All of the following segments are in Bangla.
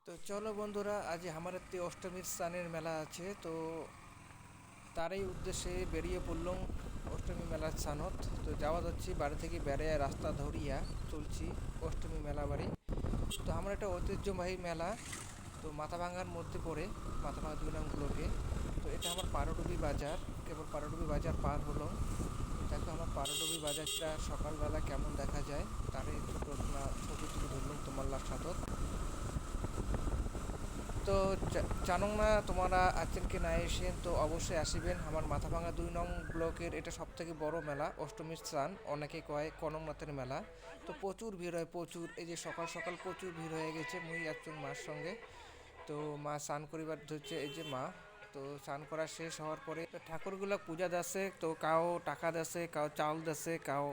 তো চলো বন্ধুরা, আজ আমার একটি অষ্টমীর স্নানের মেলা আছে। তো তারই উদ্দেশ্যে বেরিয়ে পড়লাম অষ্টমী মেলার স্থানত। তো যাওয়া যাচ্ছি, বাড়ি থেকে বেরিয়ে রাস্তা ধরিয়া চলছি অষ্টমী মেলা বাড়ি। তো আমার একটা ঐতিহ্যবাহী মেলা, তো মাথাভাঙার মধ্যে পড়ে, মাথাভাঙা 2 নং ব্লকে। তো এটা আমার পারডুবি বাজার, কেবল পারডুবি বাজার পার হলো। তো দেখো আমার পারডুবি বাজারটা সকালবেলা কেমন দেখা যায়, তারই ছোটো ছবি তুলে ধরলাম তোমার সাথে। তো জানো না তোমরা আছেন কি না এসেন, তো অবশ্যই আসিবেন আমার মাথাভাঙা 2 নং ব্লকের। এটা সব থেকে বড় মেলা, অষ্টমীর স্থান, অনেকে কয় কনকনাথের মেলা। তো প্রচুর ভিড় হয়, প্রচুর। এই যে সকাল সকাল প্রচুর ভিড় হয়ে গেছে, মুই একজন মার সঙ্গে। তো মা স্নান করিবার ধরছে, এই যে মা। তো স্নান করা শেষ হওয়ার পরে তো ঠাকুরগুলা পূজা দেছে, তো কাও টাকা দেছে, কাও চাউল দেছে, কাও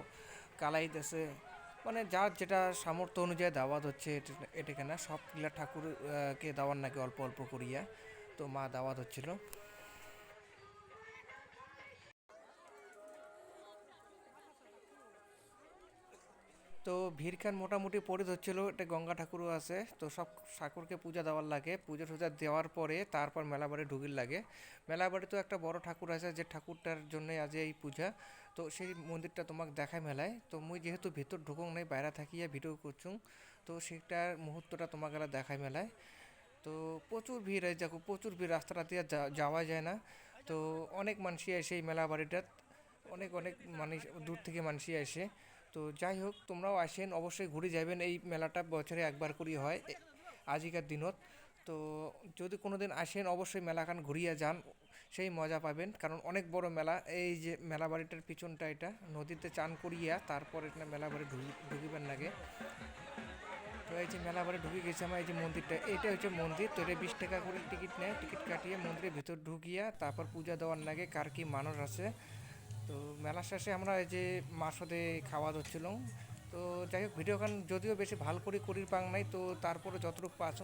কালাই দেছে। মানে যার যেটা সামর্থ্য অনুযায়ী দাওয়াত হচ্ছে। এটাকে না সবগুলা ঠাকুর কে দাওয়ার নাকি অল্প অল্প করিয়া। তো মা দাওয়াত হচ্ছিল। তো ভিড়খান মোটামুটি পড়ে ধরছিল, এটা গঙ্গা ঠাকুরও আছে। তো সব ঠাকুরকে পূজা দেওয়ার লাগে, পুজো টুজা দেওয়ার পরে তারপর মেলাবাড়ি ঢুকির লাগে। মেলাবাড়ি তো একটা বড় ঠাকুর আছে, যে ঠাকুরটার জন্য আজ এই পূজা। তো সেই মন্দিরটা তোমাকে দেখায় মেলায়। তো মুই যেহেতু ভিতর ঢুকুং নাই, বাইরে থাকিয়া ভিডিও করছুং। তো সেটার মুহূর্তটা তোমাকে দেখায় মেলায়। তো প্রচুর ভিড় হয়, দেখো প্রচুর ভিড়, রাস্তাটা দিয়ে যাওয়া যায় না। তো অনেক মানুষই আসে এই মেলা বাড়িটাত, অনেক অনেক মানুষ দূর থেকে মানুষই আসে। তো যাই হোক, তোমরাও আসেন, অবশ্যই ঘুরে যাবেন। এই মেলাটা বছরে একবার করেই হয় আজিকার দিনত। তো যদি কোনো দিন আসেন, অবশ্যই মেলাখান ঘুরিয়ে যান, সেই মজা পাবেন। কারণ অনেক বড় মেলা। এই যে মেলা বাড়িটার পিছনটা, এটা নদীতে চান করিয়া তারপর এটা মেলা বাড়ি ঢুকিবেন লাগে। তো এই যে মেলা বাড়ি ঢুকে গেছে আমার, এই যে মন্দিরটা, এটা হচ্ছে মন্দির। তো এটা 20 টাকা করে টিকিট নেয়, টিকিট কাটিয়ে মন্দিরের ভিতর ঢুকিয়া তারপর পূজা দেওয়ার লাগে কার কি মানুষ আছে। তো মেলা শেষে আমরা এই যে মার সাথে খাওয়া দাচ্ছিলাম। তো যাই হোক, ভিডিওখান যদিও বেশি ভাল করে করির পাং নাই, তো তারপরে যতটুকু পাচ্ছ